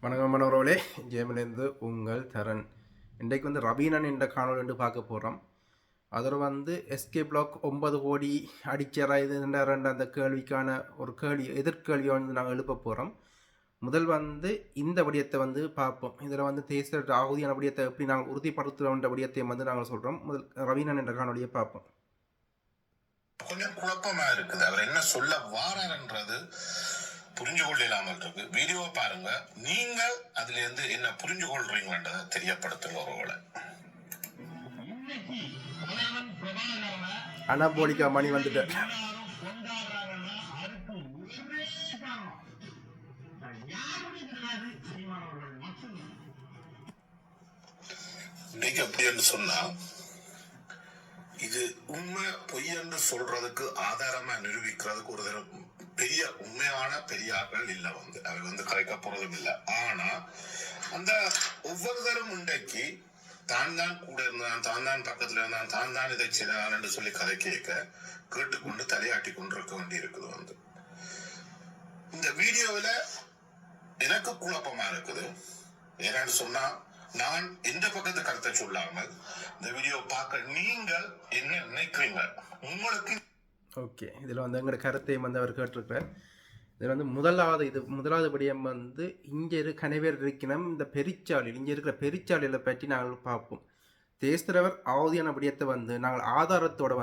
வணக்கம் மனோரவளே, ஜேமிலேருந்து உங்கள் தரன். இன்றைக்கு ரவீனன் என்ற காணொலி பார்க்க போகிறோம். அதில் எஸ்கே பிளாக் 9 கோடி அடிச்சரா இது அந்த கேள்விக்கான ஒரு எதிர்கேள்வியை நாங்கள் எழுப்ப போகிறோம். முதல் இந்த விடயத்தை பார்ப்போம். இதில் தேசிய ஆகுதியான விடயத்தை எப்படி நாங்கள் உறுதிப்படுத்துகிற விடயத்தை நாங்கள் சொல்கிறோம். முதல் ரவீனன் என்ற காணொலியை பார்ப்போம். கொஞ்சம் குழப்பமா இருக்குது. அவர் என்ன சொல்ல வாரார்ன்றது புரிஞ்சு கொள்ளாமல் இருக்கு. வீடியோவை பாருங்க, நீங்கள் அதுல இருந்து என்ன புரிஞ்சு கொள்றீங்கன்றதை தெரியப்படுத்துங்க. ஒருவேளை அனாபோலிக்கா மணி வந்துட்டு இன்னைக்கு எப்படி சொன்னா, இது உண்மை பொய் என்று சொல்றதுக்கு ஆதாரமா நிரூபிக்கிறதுக்கு ஒரு தரம் பெரிய உண்மையான பெரியார்கள் இல்ல அவர் கலைக்க போறதும் இல்லை. ஆனா அந்த ஒவ்வொரு தரம் இன்றைக்கு தான் கூட இருந்தான், தான் பக்கத்துல இருந்தான், தான் இதை செய்தான் என்று சொல்லி கதை கேட்டுக்கொண்டு தலையாட்டி கொண்டிருக்க வேண்டி இருக்குது. இந்த வீடியோவில எனக்கு குழப்பமா இருக்குது. ஏன்னு சொன்னா, நான் எந்த பக்கத்து கருத்தை சொல்லாமல் இந்த வீடியோ பார்க்க நீங்கள் என்ன நினைக்கிறீங்க? உங்களுக்கு ஓகே, இதில் எங்களோட கருத்தையும் அவர் கேட்டிருக்கிறார். இதில் முதலாவது விடயம் இங்கே கனவேர் இருக்கணும். இந்த பெரிச்சாலையில் இங்கே இருக்கிற பெரிச்சாலையில் பற்றி நாங்கள் பார்ப்போம். தேசிரவர் அவதியான விடயத்தை நாங்கள் ஆதாரத்தோடு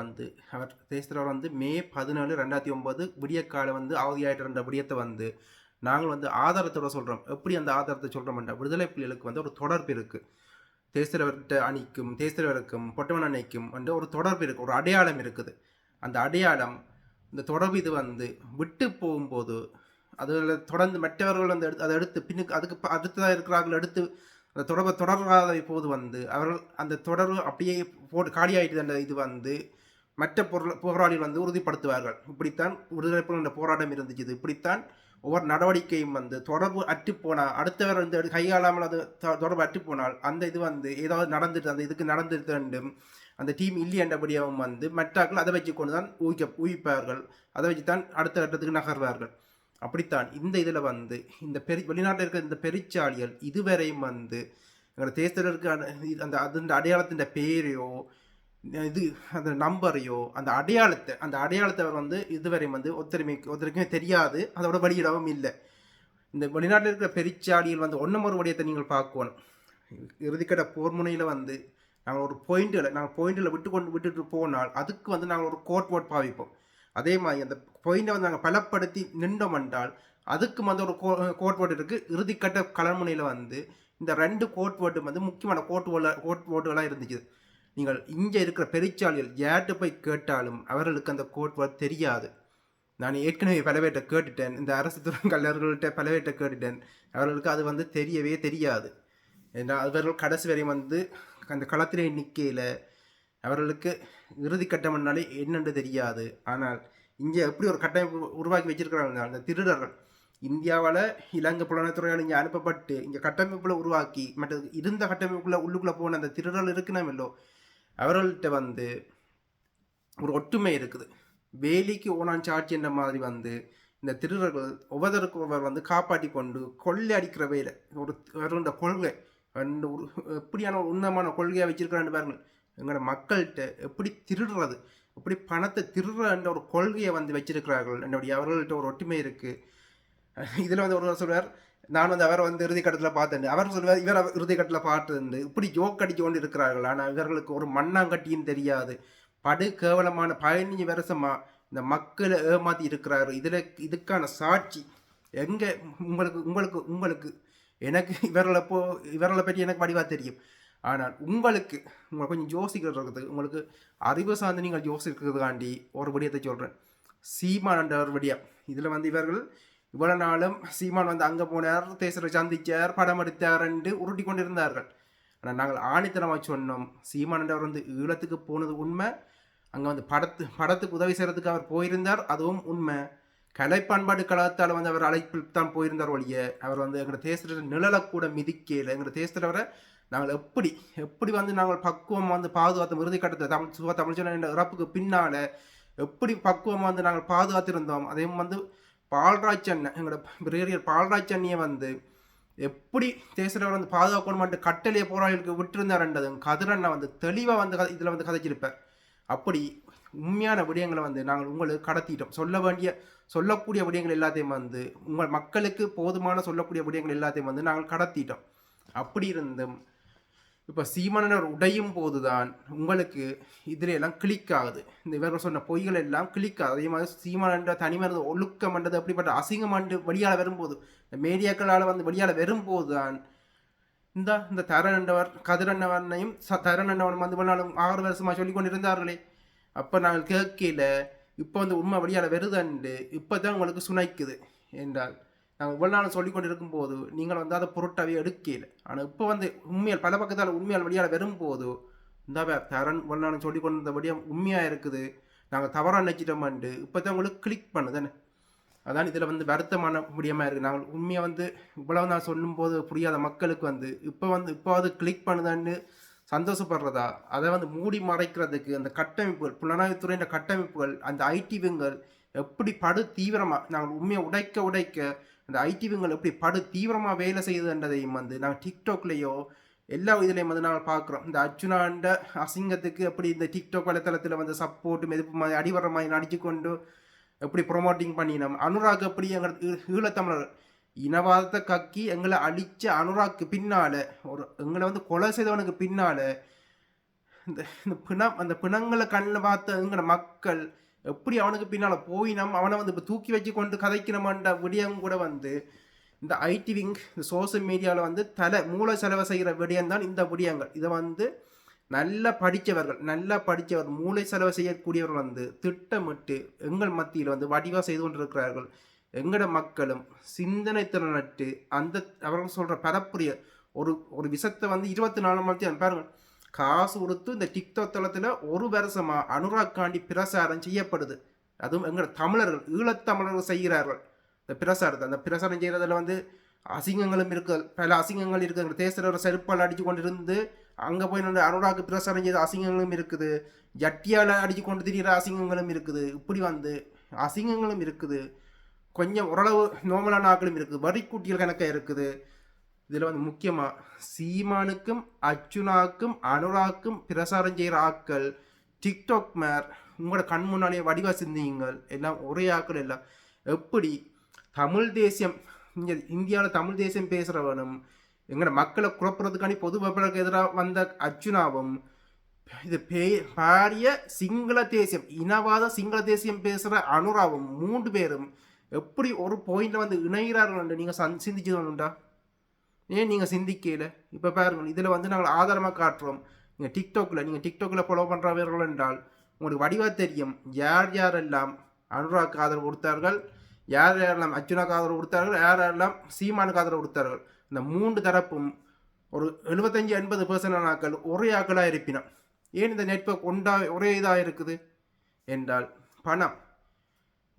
அவர் தேசிரவர் மே 17, 2009 விடியக்கால அவதியாயிட்ட விடயத்தை நாங்கள் ஆதாரத்தோட சொல்கிறோம். எப்படி அந்த ஆதாரத்தை சொல்கிறோம்னா, விடுதலை புலிகளுக்கு ஒரு தொடர்பு இருக்குது. தேசிரவர்கிட்ட அணிக்கும் தேசிரவருக்கும் பொட்டவன் அணைக்கும் ஒரு தொடர்பு இருக்குது, ஒரு அடையாளம் இருக்குது. அந்த அடையாளம், இந்த தொடர்பு இது விட்டு போகும்போது அதில் தொடர்ந்து மற்றவர்கள் அதை எடுத்து பின்னுக்கு அதுக்கு அடுத்ததாக இருக்கிறார்கள் எடுத்து அந்த தொடர்பை தொடராத போது அவர்கள் அந்த தொடர்பு அப்படியே காலியாயிட்டு அந்த இது மற்ற போராளிகள் உறுதிப்படுத்துவார்கள். இப்படித்தான் விடுதலை புலிகள் போராட்டம் இருந்துச்சு. இப்படித்தான் ஒவ்வொரு நடவடிக்கையும் தொடர்பு அற்றுப்போனால், அடுத்தவர் கையாளாமல் அது தொடர்பு அற்றுப்போனால் அந்த இது ஏதாவது நடந்துட்டு அந்த இதுக்கு நடந்துட்டு வேண்டும், அந்த டீம் இல்லையன்றபடியாகவும் மற்றாக்கள் அதை வச்சு கொண்டு தான் ஊகிப்பார்கள். அதை வச்சு தான் அடுத்த கட்டத்துக்கு நகர்வார்கள். அப்படித்தான் இந்த இதில் இந்த வெளிநாட்டில் இருக்கிற இந்த பெரிச்சாலிகள் இதுவரையும் எங்களோட தேசத்திற்கு அந்த அடையாளத்தின் பேரையோ இது அந்த நம்பரையோ அந்த அடையாளத்தை அவர் இதுவரையும் ஒருத்தருக்குமே தெரியாது, அதோட வெளியிடவும் இல்லை. இந்த வெளிநாட்டில் இருக்கிற பெரிச்சாலிகள் ஒன்றும் வடிவத்தை நீங்கள் பார்க்கணும். இறுதிக்கட்ட போர் முனையில் நாங்கள் ஒரு பாயிண்டில் விட்டுட்டு போனால் அதுக்கு நாங்கள் ஒரு கோட் வேர்ட் பாவிப்போம். அதே மாதிரி அந்த பாயிண்டை நாங்கள் பலப்படுத்தி நின்றோம் என்றால் அதுக்கு ஒரு கோட் வேர்டு இருக்குது. இறுதிக்கட்ட களமுனையில் இந்த 2 கோட் வேர்டு முக்கியமான கோட் வேர்டுகளாக இருந்துச்சு. நீங்கள் இங்கே இருக்கிற பெரிச்சாலிகள் யார்கிட்ட போய் கேட்டாலும் அவர்களுக்கு அந்த கோட் வேர்டு தெரியாது. நான் ஏற்கனவே பலவேட்டை கேட்டுட்டேன், இந்த அரசு துறை கல்லர்கள்ட்ட பலவேட்டை கேட்டுட்டேன். அவர்களுக்கு அது தெரியவே தெரியாது. ஏன்னா அவர்கள் கடைசி வரை அந்த களத்திலே நிற்கையில் அவர்களுக்கு இறுதி கட்டம்னாலே என்னென்று தெரியாது. ஆனால் இங்கே எப்படி ஒரு கட்டமைப்பு உருவாக்கி வச்சிருக்கிறாங்க, அந்த திருடர்கள் இந்தியாவில் இலங்கை புலனாய்த்துறையால் இங்கே அனுப்பப்பட்டு இங்கே கட்டமைப்புல உருவாக்கி மற்றது இருந்த கட்டமைப்புக்குள்ளே உள்ளுக்குள்ளே போன அந்த திருடர்கள் இருக்கணுமில்லோ, அவர்கள்ட்ட ஒரு ஒற்றுமை இருக்குது. வேலிக்கு ஓனான் சாட்சி என்ற மாதிரி இந்த திருடர்கள் ஒவ்வொருத்தருக்கு ஒவ்வொரு காப்பாற்றி கொண்டு கொள்ளை அடிக்கிற வேலை அவர்களோட கொள்கை எப்படியான ஒரு உன்னதமான கொள்கையாக வச்சிருக்கிறான்னு பாருங்கள். எங்களோட மக்கள்கிட்ட எப்படி திருடுறது, எப்படி பணத்தை திருடுறன்ற ஒரு கொள்கையை வச்சிருக்கிறார்கள். என்னுடைய அவர்கள்ட்ட ஒரு ஒற்றுமை இருக்குது. இதில் ஒருவர் சொல்வார், நான் அவரை இறுதிக்கட்டத்தில் பார்த்தேன். அவர் சொல்வார், இவர் இறுதிக்கட்டத்தில் பார்த்து இப்படி ஜோக் அடிச்சு கொண்டு இருக்கிறார்கள். ஆனால் இவர்களுக்கு ஒரு மண்ணாங்கட்டியும் தெரியாது. படு கேவலமான 15 வருஷமாக இந்த மக்களை ஏமாற்றி இருக்கிறாரு. இதுக்கான சாட்சி எங்கே உங்களுக்கு எனக்கு இவர்களை பற்றி எனக்கு வடிவாக தெரியும். ஆனால் உங்களுக்கு கொஞ்சம் யோசிக்கிறது, உங்களுக்கு அறிவு சார்ந்து நீங்கள் யோசிக்கிறதுக்காண்டி ஒரு விடயத்தை சொல்கிறேன். சீமான் என்ற ஒரு விடயம். இதில் இவர்கள் இவ்வளோ நாளும் சீமான் அங்கே போனார், தேசரை சந்திச்சார், படம் எடுத்தார் என்று உருட்டி கொண்டிருந்தார்கள். ஆனால் நாங்கள் ஆணித்தனமாக சொன்னோம், சீமான் என்றவர் ஈழத்துக்கு போனது உண்மை. அங்கே படத்துக்கு உதவி செய்கிறதுக்கு அவர் போயிருந்தார், அதுவும் உண்மை. கலை பண்பாடு கழகத்தால் அவர் அழைப்பில் தான் போயிருந்தார் ஒழிய அவர் எங்களோட தேசத்தில் நிழலை கூட மிதிக்கல. எங்களோட தேசத்தில் நாங்கள் எப்படி நாங்கள் பக்குவம் பாதுகாத்த இறுதி கட்டத்தை தமிழ்ச்சோழன் இறப்புக்கு பின்னால் எப்படி பக்குவம் நாங்கள் பாதுகாத்திருந்தோம். அதையும் பால்ராஜ் அண்ணன், எங்களோட பிரிகேடியர் பால்ராஜ் அண்ணியை எப்படி தேசியவர் வந்து பாதுகாக்கணுமாட்டு கட்டளையை போராளிகளுக்கு விட்டுருந்தாருன்றதும் கதிரண்ணா வந்து தெளிவாக வந்து இதில் வந்து கதைச்சிருப்பார். அப்படி உண்மையான விடயங்களை வந்து நாங்கள் உங்களுக்கு கடத்திட்டோம். சொல்லக்கூடிய விடயங்கள் எல்லாத்தையும் வந்து உங்கள் மக்களுக்கு போதுமான சொல்லக்கூடிய விடயங்கள் எல்லாத்தையும் வந்து நாங்கள் கடத்திட்டோம். அப்படி இருந்தும் இப்போ சீமானவர் உடையும் போது தான் உங்களுக்கு இதில் எல்லாம் கிளிக் ஆகுது. இந்த இவர்கள் சொன்ன பொய்கள் எல்லாம் கிளிக் ஆகுது. அதே மாதிரி சீமானன்ற தனிமனது ஒழுக்கம்ன்றது அப்படிப்பட்ட அசிங்கமன்று வெளியால் வரும்போது, இந்த மீடியாக்களால் வந்து வெளியால் வரும்போது தான் இந்த தரண்டவர் கதிரண்ணவனையும் தரண்டவன் வந்து நாளும் 6 வருஷமாக சொல்லி கொண்டு இருந்தார்களே. அப்போ நாங்கள் கேட்கல. இப்போ வந்து உண்மை வெளியால் வருதுண்டு இப்போ தான் உங்களுக்கு சுனைக்குது என்றால் நாங்கள் இவ்வளோ நாள் சொல்லி கொண்டு இருக்கும்போது நீங்கள் வந்து அதை பொருட்டாவே எடுக்கல. ஆனால் இப்போ வந்து உண்மையால் பல பக்கத்தால் உண்மையால் வெளியால் வரும்போது இந்த தரன் இவ்வளோ நாள் சொல்லி கொண்டு இருந்தபடியாக உண்மையாக இருக்குது, நாங்கள் தவறாக நினச்சிட்டோம்ண்டு இப்போ தான் உங்களுக்கு கிளிக் பண்ணுதானே. அதான் இதில் வந்து வருத்தமான விடயமாக இருக்குது. நாங்கள் உண்மையாக வந்து இவ்வளவு நாள் சொல்லும்போது புரியாத மக்களுக்கு வந்து இப்போ அது கிளிக் பண்ணுதான்னு சந்தோஷப்படுறதா, அதை வந்து மூடி மறைக்கிறதுக்கு அந்த கட்டமைப்புகள், புலனாய்வுத்துறையின் கட்டமைப்புகள், அந்த ஐடிவிங்கள் எப்படி படு தீவிரமாக நாங்கள் உண்மையை உடைக்க அந்த ஐடிவிங்கள் எப்படி படு தீவிரமாக வேலை செய்யுதுன்றதையும் வந்து நாங்கள் டிக்டாக்லேயோ எல்லா இதுலேயும் வந்து நாங்கள் பார்க்குறோம். இந்த அர்ச்சுனாண்ட அசிங்கத்துக்கு எப்படி இந்த டிக்டாக் வலைத்தளத்தில் வந்து சப்போர்ட்டு மெதுப்பு மாதிரி அடிவர மாதிரி நடிச்சு கொண்டு எப்படி ப்ரொமோட்டிங் பண்ணினோம். அனுராக் எப்படி எங்கள் ஈழத்தமிழர் இனவாதத்தை கக்கி எங்களை அழிச்ச அனுராக்கு பின்னால் எங்களை வந்து கொலை செய்தவனுக்கு பின்னால் அந்த பிணங்களை கண்ணில் பார்த்த எங்களோட மக்கள் எப்படி அவனுக்கு பின்னால் போயினோம், அவனை வந்து இப்போ தூக்கி வச்சு கொண்டு கதைக்கணுமான்ற விடயம் கூட வந்து இந்த ஐடிவிங் இந்த சோசியல் மீடியாவில் வந்து மூளை செலவு செய்கிற விடயம் தான் இந்த விடயங்கள். இதை வந்து நல்லா படித்தவர் மூளை செலவு செய்யக்கூடியவர்கள் வந்து திட்டமிட்டு எங்கள் மத்தியில் வந்து வடிவாக செய்து கொண்டிருக்கிறார்கள். எங்களோட மக்களும் சிந்தனை திறனட்டு அந்த அவர்கள் சொல்கிற பரப்புரிய ஒரு விஷத்தை வந்து 24 மணி நேரம் பாருங்கள் காசு கொடுத்து இந்த டிக்டாக் தளத்தில் ஒரு வருஷமாக அனுராக்காண்டி பிரசாரம் செய்யப்படுது. அதுவும் எங்களோட தமிழர்கள் ஈழத்தமிழர்கள் செய்கிறார்கள் இந்த பிரசாரத்தை. அந்த பிரசாரம் செய்கிறதுல வந்து அசிங்கங்களும் இருக்குது, பல அசிங்கங்கள் இருக்குது. எங்கள் தேசியர் செருப்பால் அடித்து கொண்டு இருந்து அங்கே போய் வந்து அனுராக்கு பிரசாரம் செய்த அசிங்கங்களும் இருக்குது, ஜட்டியால் அடித்து கொண்டு திரிகிற அசிங்கங்களும் இருக்குது. இப்படி வந்து அசிங்கங்களும் இருக்குது, கொஞ்சம் ஓரளவு நோமலான ஆக்களும் இருக்குது, வரிக்கூட்டியல் கணக்காக இருக்குது. இதில் வந்து முக்கியமாக சீமானுக்கும் அர்ச்சுனாக்கும் அனுராக்கும் பிரசாரம் செய்கிற ஆக்கள் டிக்டாக் மேர் உங்களோட கண் முன்னாலேயே வடிவாக சிந்தியுங்கள். எல்லாம் ஒரே ஆக்கள் எல்லாம் எப்படி தமிழ் தேசியம் இங்கே இந்தியாவில் தமிழ் தேசியம் பேசுகிறவனும் எங்களோட மக்களை குழப்புறதுக்காண்டி பொது வெப்பலுக்கு எதிராக வந்த அர்ச்சுனாவும் இது பாரிய சிங்கள தேசியம் இனவாத சிங்கள தேசியம் பேசுகிற அனுராவும் 3 பேரும் எப்படி ஒரு பாயிண்டில் வந்து இணைகிறார்கள் நீங்கள் சிந்திச்சுதானுண்டா? ஏன் நீங்கள் சிந்திக்கல? இப்போ பாருங்கள், இதில் வந்து நாங்கள் ஆதாரமாக காட்டுறோம். நீங்கள் டிக்டாக்கில் ஃபாலோ பண்ணுறவர்கள் என்றால் உங்களுக்கு வடிவாக தெரியும் யாரெல்லாம் அனுராக்கு ஆதரவு கொடுத்தார்கள், யாரெல்லாம் அர்ச்சுனாக்கு ஆதரவு கொடுத்தார்கள், யாரெல்லாம் சீமானுக்கு ஆதரவு கொடுத்தார்கள். இந்த 3 தரப்பும் ஒரு 75-80% ஆக்கள் ஒரே ஆக்களாக இருப்பினோம். ஏன் இந்த நெட்வொர்க் ஒரே இதாக இருக்குது என்றால் பணம்,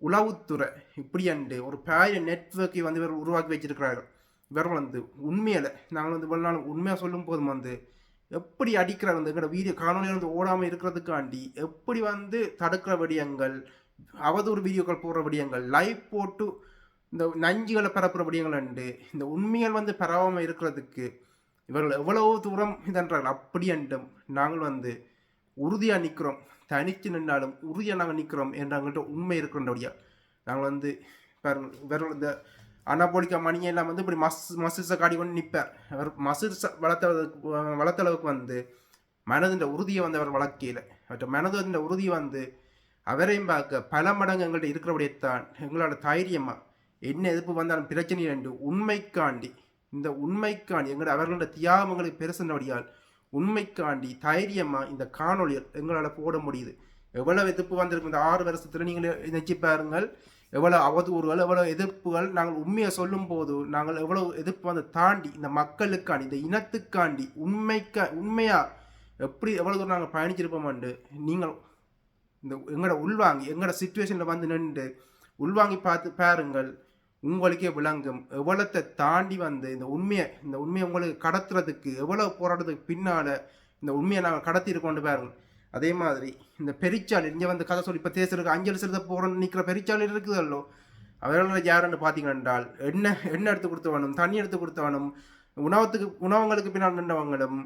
உளவுத்துறை இப்படி அண்டு ஒரு பெரிய நெட்வொர்க்கை வந்து இவர் உருவாக்கி வச்சிருக்கிறார்கள். இவர்கள் வந்து உண்மையில் நாங்கள் வந்து இவ்வளோ நாள் உண்மையாக சொல்லும் போதும் வந்து எப்படி அடிக்கிறார் வந்து எங்களோட வீடியோ காணொலியில் வந்து ஓடாமல் இருக்கிறதுக்காண்டி எப்படி வந்து தடுக்கிற விடயங்கள், அவதூறு வீடியோக்கள் போடுற விடயங்கள், லைவ் போட்டு இந்த நஞ்சுகளை பரப்புகிற விடயங்கள் அண்டு இந்த உண்மைகள் வந்து பரவாமல் இருக்கிறதுக்கு இவர்கள் எவ்வளவு தூரம் இதன்றார்கள். அப்படி அண்டும் நாங்கள் வந்து உறுதியாக நிற்கிறோம், தனித்து நின்றாலும் உறுதியாக நாங்கள் நிற்கிறோம் என்றாங்கள்ட்ட உண்மை இருக்கிறபடியாக நாங்கள் வந்து பாருங்கள் இவர்கள் இந்த அனாபோலிக்கா மணியை எல்லாம் வந்து இப்படி மசில்ஸை காடி கொண்டு நிற்பார். அவர் மசில்ஸை வளர்த்தளவுக்கு வந்து மனதின் உறுதியை வந்து அவர் வளர்க்கல. அவற்றை மனதின் உறுதியை வந்து அவரையும் பார்க்க பல மடங்கு எங்கள்கிட்ட இருக்கிறபடியத்தான் எங்களோட தைரியமாக என்ன எதிர்ப்பு வந்தாலும் பிரச்சனை என்று உண்மைக்காண்டி எங்களோட அவர்களோட தியாகங்களுக்கு பெருசுனபடியால் உண்மைக்காண்டி தைரியமாக இந்த காணொலிகள் எங்களால் போட முடியுது. எவ்வளோ எதிர்ப்பு வந்திருக்கு இந்த 6 வருஷத்தில் நீங்களே நினச்சி பாருங்கள். எவ்வளோ அவதூறுகள், எவ்வளோ எதிர்ப்புகள். நாங்கள் உண்மையை சொல்லும் போது நாங்கள் எவ்வளோ எதிர்ப்பு வந்து தாண்டி இந்த மக்களுக்காண்டி இந்த இனத்துக்காண்டி உண்மையாக எப்படி எவ்வளோ தூரம் நாங்கள் பயணிச்சிருப்போம்ண்டு நீங்கள் இந்த எங்களோட சிச்சுவேஷனில் வந்து நின்று உள்வாங்கி பார்த்து பாருங்கள், உங்களுக்கே விளங்கும். எவ்வளோத்தை தாண்டி வந்து இந்த உண்மையை உங்களுக்கு கடத்துறதுக்கு எவ்வளோ போராட்டத்துக்கு பின்னால் இந்த உண்மையை நாங்கள் கடத்திருக்கோண்டு பாருங்கள். அதே மாதிரி இந்த பெரிச்சாளி இங்கே வந்து கதை சொல்லி இப்போ தேசருக்கு அஞ்சல் செலுத்த போகிறோன்னு நிற்கிற பெரிச்சாளி இருக்குதல்லோ, அவர்கள் யாருன்னு பார்த்தீங்கன்னா என்றால் எண்ணெய் எடுத்து கொடுத்தவனும் தண்ணி எடுத்து கொடுத்தவனும் உணவங்களுக்கு பின்னால் நின்றவங்களும்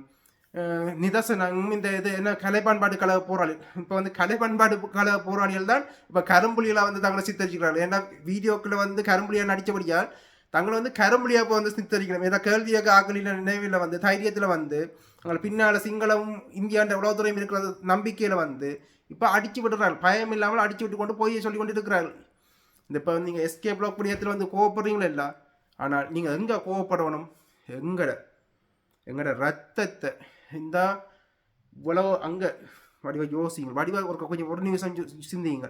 நிதர்சனம் இந்த இது என்ன கலைப்பண்பாடு கழக போராளி இப்போ வந்து கலைப்பண்பாடு கழக போராளிகள் தான் இப்போ கரும்புலிகளை வந்து தங்களை சித்தரிக்கிறார்கள். ஏன்னா வீடியோக்களை வந்து கரும்புலியாக நடித்தபடியால் தங்களை வந்து கரும்புலியாக இப்போ வந்து சித்தரிக்கணும். ஏதோ கேள்வியாக ஆக்களின் நினைவில் வந்து தைரியத்தில் வந்து அவங்களை பின்னால் சிங்களமும் இந்தியாண்ட உளவுத்துறையும் இருக்கிற நம்பிக்கையில் வந்து இப்போ அடிச்சு விடுறார்கள். பயம் இல்லாமல் அடிச்சு விட்டு கொண்டு போய் சொல்லி கொண்டு இருக்கிறார்கள். இந்த இப்போ நீங்கள் எஸ்கே பிளாக் புண்ணியத்தில் வந்து கோவப்படுறீங்களா இல்லை, ஆனால் நீங்கள் எங்கே கோவப்படணும், எங்களோட ரத்தத்தை இந்த இவ்வளவு அங்கே வடிவ யோசிங்க, வடிவ ஒரு நிமிஷம் சிந்திங்க.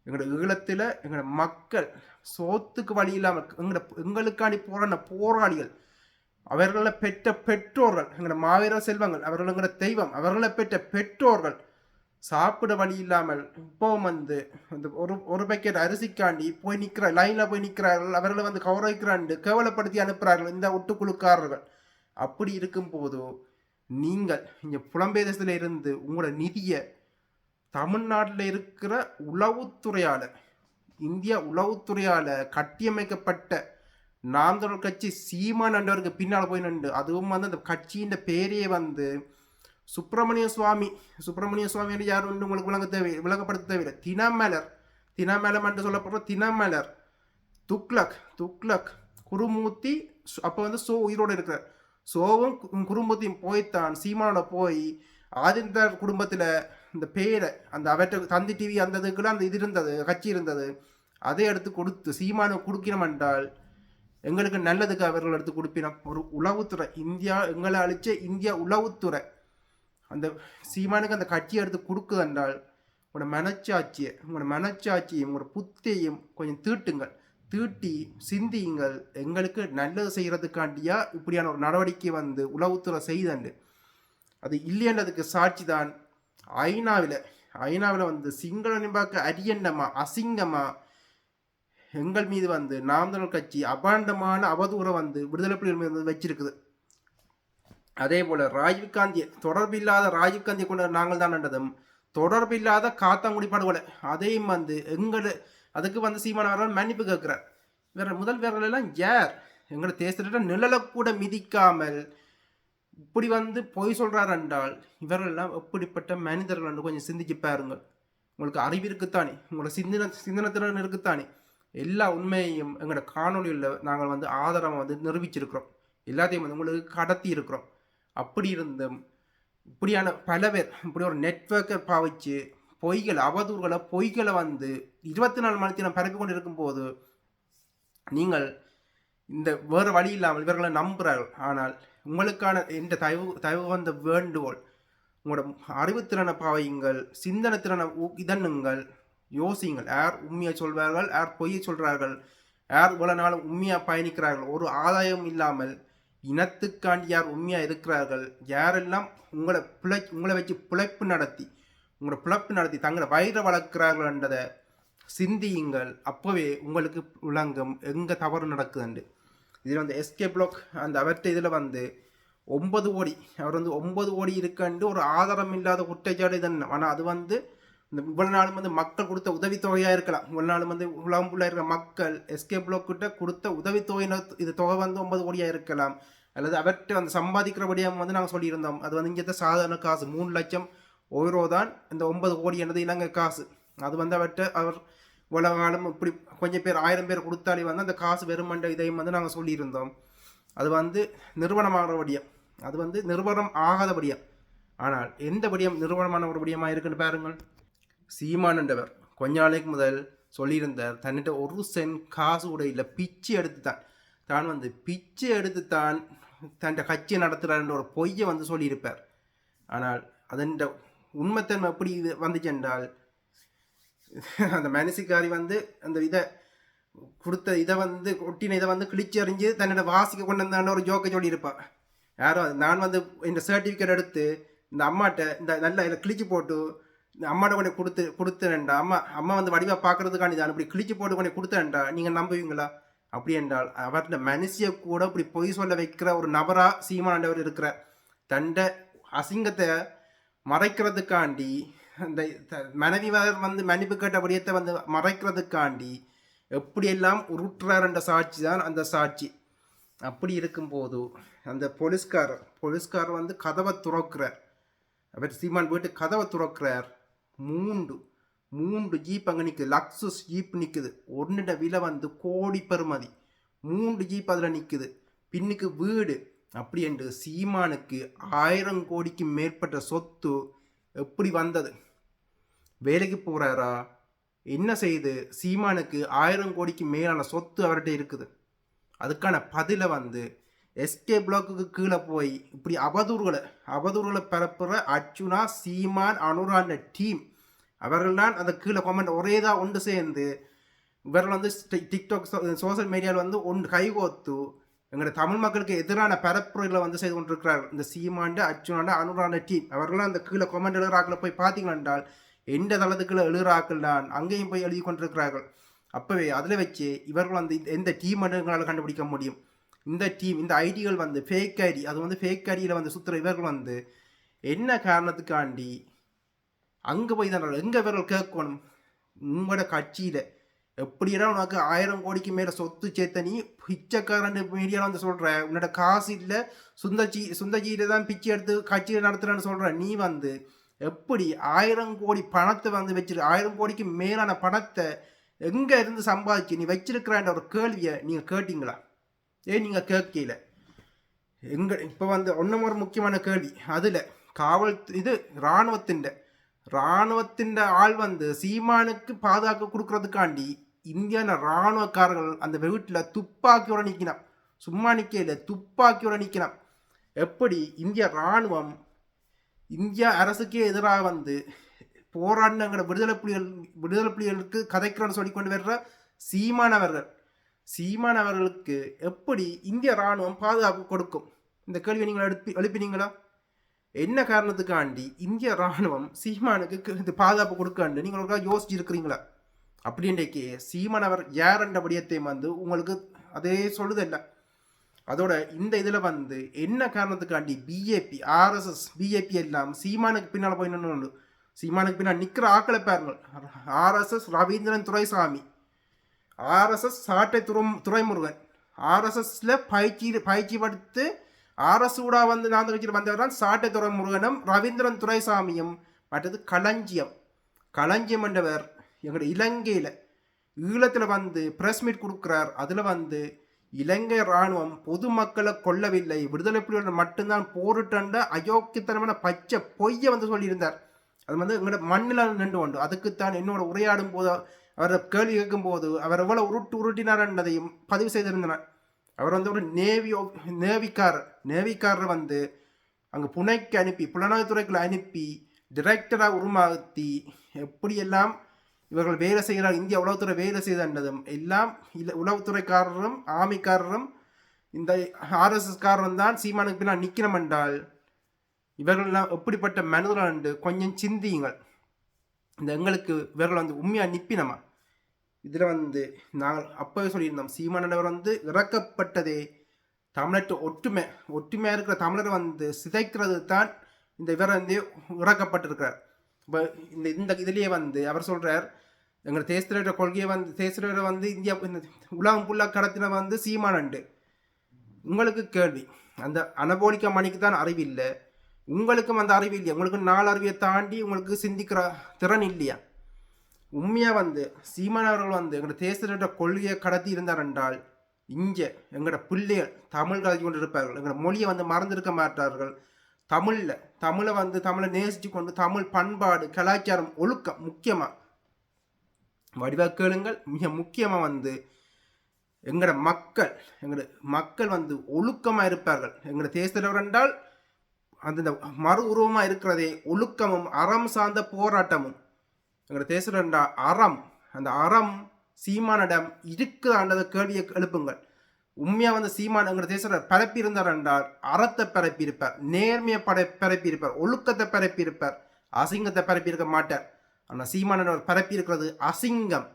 எங்களோட ஈழத்தில் எங்களோட மக்கள் சோத்துக்கு வழி இல்லாமல் எங்களுக்காண்டி போராடின போராளிகள், அவர்களை பெற்ற பெற்றோர்கள், எங்களோட மாவீர செல்வங்கள், அவர்கள் எங்களோட தெய்வம், அவர்களை பெற்ற பெற்றோர்கள் சாப்பிட வழி இல்லாமல் இப்போ வந்து அந்த ஒரு பேக்கெட் அரிசிக்காண்டி போய் லைனில் போய் நிற்கிறார்கள். அவர்களை வந்து கௌரவிக்கிறாண்டு கேவலப்படுத்தி அனுப்புகிறார்கள் இந்த ஒட்டுக்குழுக்காரர்கள். அப்படி இருக்கும்போதோ நீங்கள் இங்கே புலம்பெயர்தேசத்தில் இருந்து உங்களோட நிதியை தமிழ்நாட்டில் இருக்கிற உளவுத்துறையால், இந்திய உளவுத்துறையால் கட்டியமைக்கப்பட்ட நாம் தமிழர் கட்சி சீமான் என்றவருக்கு பின்னால் போய் நின்று, அதுவும் வந்து அந்த கட்சியின் பேரையே வந்து சுப்பிரமணிய சுவாமி என்று யார் வந்து உங்களுக்கு விளங்கப்படுத்த தேவையில்லை. தினமலர் என்று சொல்லப்படுற தினமலர், துக்ளக் குருமூர்த்தி, அப்போ வந்து உயிரோடு இருக்கிறார். சோவும் குடும்பத்தையும் போய்த்தான் சீமானோட போய் ஆதித்தர் குடும்பத்தில் இந்த பேரை அந்த அவற்றை தந்தி டிவி அந்த இதுக்குள்ள அந்த இது இருந்தது, கட்சி இருந்தது, அதை எடுத்து கொடுத்து சீமானு கொடுக்கணும் என்றால் எங்களுக்கு நல்லதுக்கு அவர்கள் எடுத்து கொடுப்பினோம். ஒரு உளவுத்துறை, எங்களை அழிச்ச இந்தியா உளவுத்துறை அந்த சீமானுக்கு அந்த கட்சியை எடுத்து கொடுக்குது என்றால் உங்களோட மனச்சாட்சியும் உங்களோட புத்தியையும் கொஞ்சம் தீட்டி சிந்தியுங்கள். எங்களுக்கு நல்லது செய்கிறதுக்காண்டியா இப்படியான ஒரு நடவடிக்கை வந்து உளவுத்துறை செய்தண்டு. அது இல்லைன்றதுக்கு சாட்சி தான் ஐநாவில் வந்து சிங்கள நிம்பாக்க அரியண்டமா அசிங்கமா எங்கள் மீது வந்து நாம் தமிழர் கட்சி அபாண்டமான அவதூறை வந்து விடுதலை புலிகள் மீது வச்சிருக்குது. அதே போல் ராஜீவ்காந்தியை தொடர்பில்லாத ராஜீவ்காந்தியை கொண்டு நாங்கள் தான் நடந்ததும், தொடர்பில்லாத காத்தாங்குடி படுகொலை அதையும் வந்து அதுக்கு வந்து சீமானவர்கள் மன்னிப்பு கேட்கிறார். வேறெல்லாம் யார் எங்களோட தேசத்திட்ட நிழலை கூட மிதிக்காமல் இப்படி வந்து பொய் சொல்கிறார் என்றால் இவர்களெல்லாம் எப்படிப்பட்ட மனிதர்கள் என்று கொஞ்சம் சிந்திச்சு பாருங்கள். உங்களுக்கு அறிவு இருக்குத்தானே, உங்களோட சிந்தனத்திறன் இருக்குத்தானே. எல்லா உண்மையையும் எங்களோட காணொலியில் நாங்கள் வந்து ஆதாரம் வந்து நிரூபிச்சிருக்கிறோம், எல்லாத்தையும் வந்து உங்களுக்கு கடத்தி இருக்கிறோம். அப்படி இருந்தும் இப்படியான பல பேர் இப்படி ஒரு நெட்வொர்க்கை பாவிச்சு பொய்களை வந்து 24 மணி நேரம் பரப்பி கொண்டு இருக்கும்போது நீங்கள் இந்த வேறு வழி இல்லாமல் இவர்களை நம்புகிறார்கள். ஆனால் உங்களுக்கான இந்த தயவு வந்த வேண்டுகோள், உங்களோட அறிவுத்திறனை பாவையுங்கள், சிந்தனை திறனை இதன்னுங்கள், யோசியுங்கள். யார் உண்மையை சொல்வார்கள், யார் பொய்யை சொல்கிறார்கள், யார் இவ்வளோ நாளும் உண்மையாக பயணிக்கிறார்கள், ஒரு ஆதாயம் இல்லாமல் இனத்துக்காண்டி யார் உண்மையாக இருக்கிறார்கள், யாரெல்லாம் உங்களை வச்சு பிழைப்பு நடத்தி தங்களை வயிறை வளர்க்கிறார்கள் என்றதை சிந்தியுங்கள். அப்போவே உங்களுக்கு விளங்கும் எங்கே தவறு நடக்குதுண்டு. இதில் வந்து எஸ்கே பிளாக் அந்த அவர்கிட்ட இதில் வந்து 9 கோடி அவர் வந்து 9 கோடி இருக்குன்னு ஒரு ஆதாரம் இல்லாத குற்றச்சாட்டு இதன். ஆனால் அது வந்து இந்த இவ்வளவு நாளும் வந்து மக்கள் கொடுத்த உதவித்தொகையாக இருக்கலாம். இவ்வளவு நாளும் வந்து உலகம் ஃபுல்லாக இருக்கிற மக்கள் எஸ்கே பிளாக் கிட்ட கொடுத்த உதவித்தொகையினர் இது தொகை வந்து 9 கோடியாக இருக்கலாம். அல்லது அவர்கிட்ட வந்து சம்பாதிக்கிறபடியாக வந்து நாங்கள் சொல்லியிருந்தோம். அது வந்து இங்கே சாதாரண காசு 3 லட்சம் €3 தான் இந்த 9 கோடி என்றது இலங்கை காசு. அது வந்து அவர் இவ்வளவு காலம் இப்படி கொஞ்சம் பேர் 1000 பேர் கொடுத்தாலே வந்து அந்த காசு வெறுமண்ட இதையும் வந்து நாங்கள் சொல்லியிருந்தோம். அது வந்து நிறுவனமானபடியம், அது வந்து நிறுவனம் ஆகாதபடியம். ஆனால் எந்த படியம் நிறுவனமான ஒரு படியமாக இருக்குன்னு பாருங்கள். சீமான் என்றவர் கொஞ்ச நாளைக்கு முதல் சொல்லியிருந்தார், தன்னிட்ட 1 சென்ட் காசு கூட இல்லை, பிச்சை எடுத்து தான் தன் கட்சியை நடத்துகிறார்ன்ற ஒரு பொய்யை வந்து சொல்லியிருப்பார். ஆனால் அதன் உண்மைத்தன்மை எப்படி இது வந்துச்சு என்றால், அந்த மனசுக்காரி வந்து அந்த கொடுத்த இதை வந்து ஒட்டின இதை வந்து கிழிச்சு அறிஞ்சு தன்னோட வாசிக்க கொண்டு வந்தான்னு ஒரு ஜோக்கை சொல்லியிருப்பாள். யாரோ நான் வந்து இந்த சர்டிஃபிகேட் எடுத்து இந்த அம்மாட்ட இந்த நல்லா இதில் கிழிச்சு போட்டு இந்த அம்மாட்ட கொண்டு கொடுத்தேன்டா, அம்மா வந்து வடிவாக பார்க்கறதுக்காண்டி தான் இப்படி கிழிச்சு போட்டு கொண்டு கொடுத்தேன்டா, நீங்கள் நம்புவீங்களா? அப்படி என்றால் அவர்கிட்ட மனுஷியை கூட இப்படி பொய் சொல்ல வைக்கிற ஒரு நபராக சீமானவர் இருக்கிற தண்டை அசிங்கத்தை மறைக்கிறதுக்காண்டி, அந்த மனைவி வந்து மன்னிப்பு கேட்ட விடயத்தை வந்து மறைக்கிறதுக்காண்டி எப்படியெல்லாம் உருட்டுறாருன்ற சாட்சி தான் அந்த சாட்சி. அப்படி இருக்கும்போது அந்த போலீஸ்காரர் வந்து கதவை துறக்கிறார். அவர் சீமான் வீட்டு கதவை துறக்கிறார். மூன்று ஜீப் அங்கே நிற்குது, லக்ஸஸ் ஜீப் நிற்குது. ஒன்றுட விலை வந்து கோடி பெறுமதி. 3 ஜீப் அதில் நிற்குது. பின்னுக்கு வீடு. அப்படி என்று சீமானுக்கு 1000 கோடிக்கு மேற்பட்ட சொத்து எப்படி வந்தது? வேலைக்கு போகிறாரா? என்ன செய்து சீமானுக்கு 1000 கோடிக்கு மேலான சொத்து அவர்கிட்ட இருக்குது? அதுக்கான பதிலை வந்து எஸ்கே பிளாக்குக்கு கீழே போய் இப்படி அவதூறுகளை பரப்புகிற அர்ச்சுனா, சீமான், அனுரான டீம் அவர்கள் தான் அந்த கீழே கமெண்ட் ஒரேதான் ஒன்று சேர்ந்து இவர்கள் வந்து டிக்டாக் சோசியல் மீடியாவில் வந்து கைகோத்து எங்களோட தமிழ் மக்களுக்கு எதிரான பரப்புரைகளை வந்து செய்து கொண்டிருக்கிறார்கள். இந்த சீமாண்ட, அர்ச்சுனாண்ட, அனுரான டீம் அவர்களாம் அந்த கீழே கமெண்ட் எழுதுறாக்களை போய் பார்த்தீங்கன்னா என்றால் எந்த தளத்துக்குள்ள எழுதுறாக்கள் தான் அங்கேயும் போய் எழுதி கொண்டிருக்கிறார்கள். அப்போவே அதில் வச்சு இவர்கள் வந்து எந்த டீம் எங்களால் கண்டுபிடிக்க முடியும்? இந்த டீம், இந்த ஐடிகள் வந்து ஃபேக் ஐடி, அது வந்து ஃபேக் ஐடியில் வந்து சுற்றுற இவர்கள் வந்து என்ன காரணத்துக்காண்டி அங்கே போய் தான் எங்கே இவர்கள் கேட்கணும்? உங்களோட கட்சியில் எப்படியா உனக்கு 1000 கோடிக்கு மேலே சொத்து சேர்த்த நீ பிச்சைக்காரன் மீடியாவில் வந்து சொல்கிற, உன்னோட காசு இல்லை, சுந்தஜியில தான் பிச்சை எடுத்து கட்சியில் நடத்துகிறேன்னு சொல்கிற நீ வந்து எப்படி 1000 கோடி பணத்தை வந்து வச்சிரு 1000 கோடிக்கு மேலான பணத்தை எங்கே இருந்து சம்பாதிச்சு நீ வச்சிருக்கிறான்ற ஒரு கேள்வியை நீங்கள் கேட்டீங்களா? நீங்கள் கேட்கல. இப்போ வந்து ஒன்றும் ஒரு முக்கியமான கேள்வி. அதில் இராணுவத்தின் ஆள் வந்து சீமானுக்கு பாதுகாக்க கொடுக்கறதுக்காண்டி இந்தியான இராணுவக்காரர்கள் அந்த வீட்டில் துப்பாக்கியோட நிற்கணும். சும்மா நிற்கல, துப்பாக்கியோட நிற்கணும். எப்படி இந்திய இராணுவம் இந்தியா அரசுக்கே எதிராக வந்து போராடினங்கிற விடுதலை புலிகளுக்கு கதைக்கிறோன்னு சொல்லி கொண்டு வர்ற சீமானவர்களுக்கு எப்படி இந்திய இராணுவம் பாதுகாப்பு கொடுக்கும்? இந்த கேள்வியை நீங்கள் எழுப்பினீங்களா? என்ன காரணத்துக்காண்டி இந்திய இராணுவம் சீமானுக்கு இந்த பாதுகாப்பு கொடுக்காண்டு நீங்கள் ஒரு யோசிச்சு இருக்கிறீங்களா? அப்படின்றக்கே சீமானவர் யாருன்ற விடயத்தையும் வந்து உங்களுக்கு அதே சொல்லுதில்லை. அதோட இந்த இதில் வந்து என்ன காரணத்துக்காண்டி பிஜேபி, ஆர்எஸ்எஸ், பிஜேபி எல்லாம் சீமானுக்கு பின்னால் போய் நின்று சீமானுக்கு பின்னால் நிற்கிற ஆக்களை பாருங்கள். ஆர்எஸ்எஸ் ரவீந்திரன் துரைசாமி, ஆர்எஸ்எஸ் சாட்டை துரைமுருகன், ஆர்எஸ்எஸ்ல பயிற்சி படுத்து அரசூடா வந்து நான் வச்சுட்டு வந்தவர் தான் சாட்டை துரைமுருகனும் ரவீந்திரன் துரைசாமியும். மற்றது களஞ்சியம் என்றவர் எங்களோட இலங்கையில் ஈழத்தில் வந்து பிரஸ் மீட் கொடுக்குறார். அதில் வந்து இலங்கை இராணுவம் பொதுமக்களை கொல்லவில்லை, விடுதலை புலிகளுடன் மட்டும்தான் போரிட்ட அயோக்கியத்தனமான பச்சை பொய்யை வந்து சொல்லியிருந்தார். அது வந்து எங்களோட மண்ணில் நின்று கொண்டு அதுக்குத்தான் என்னோட உரையாடும் போது அவரை கேள்வி கேட்கும் போது அவர் எவ்வளோ உருட்டினார் என்பதையும் பதிவு செய்திருந்தனர். அவர் வந்து ஒரு நேவிக்காரர் வந்து அங்கே புனைக்கு அனுப்பி புலனாய்வுத்துறைக்குள்ள அனுப்பி டிரெக்டராக உருமாற்றி எப்படியெல்லாம் இவர்கள் வேலை செய்கிறார், இந்திய உளவுத்துறை வேலை செய்ததும் எல்லாம் உளவுத்துறைக்காரரும் ஆர்மிக்காரரும் இந்த ஆர்எஸ்எஸ்காரரும் தான் சீமானுக்கு பின்னால் நிற்கணும் என்றால் இவர்களெல்லாம் எப்படிப்பட்ட மனிதர்கள் என்று கொஞ்சம் சிந்தியுங்கள். இந்த எங்களுக்கு இவர்கள் வந்து உண்மையாக நிற்பினமா? இதில் வந்து நாங்கள் அப்போவே சொல்லியிருந்தோம், சீமானவர் வந்து இறக்கப்பட்டதே தமிழற்ற ஒற்றுமையாக இருக்கிற தமிழரை வந்து சிதைக்கிறது தான் இந்த இவர் வந்து இறக்கப்பட்டிருக்கிறார். இப்போ இந்த இதுலேயே வந்து அவர் சொல்கிறார், எங்கள் தேசிய கொள்கையை வந்து தேசிய வந்து இந்தியா உலகம் ஃபுல்லாக கடத்தின வந்து சீமானண்டு. உங்களுக்கு கேள்வி, அந்த அனபோலிக்க மணிக்கு தான் அறிவில்லை, உங்களுக்கும் அந்த அறிவு இல்லையா? உங்களுக்கு 4 அறிவியை தாண்டி உங்களுக்கு சிந்திக்கிற திறன் இல்லையா? உண்மையாக வந்து சீமானவர்கள் வந்து எங்களோட தேசிய கொள்கையை கடத்தி இருந்தார் என்றால் இங்கே எங்களோட பிள்ளைகள் தமிழ் கலந்து கொண்டு இருப்பார்கள், எங்களோட மொழியை வந்து மறந்திருக்க மாட்டார்கள். தமிழை நேசித்து கொண்டு தமிழ் பண்பாடு, கலாச்சாரம், ஒழுக்கம் முக்கியமாக வடிவாக்கேளுங்கள். மிக முக்கியமாக வந்து எங்களோட மக்கள் வந்து ஒழுக்கமாக இருப்பார்கள். எங்களோட தேசத்தலைவர் என்றால் அந்த மறு உருவமாக இருக்கிறதே ஒழுக்கமும் அறம் சார்ந்த போராட்டமும். எங்களோட தேசத்தலைவர் என்றால் அறம், அந்த அறம் சீமானிடம் இருக்குதான்றதை கேள்வியை எழுப்புங்கள். உண்மையாக வந்து சீமான் எங்களோட தேசத்தில் பரப்பி இருந்தார் என்றால் அறத்தை பரப்பியிருப்பார், நேர்மையை பரப்பியிருப்பார், ஒழுக்கத்தை பரப்பியிருப்பார், அசிங்கத்தை பரப்பியிருக்க மாட்டார். ஆனால் சீமானவர் பரப்பியிருக்கிறது அசிங்கம்.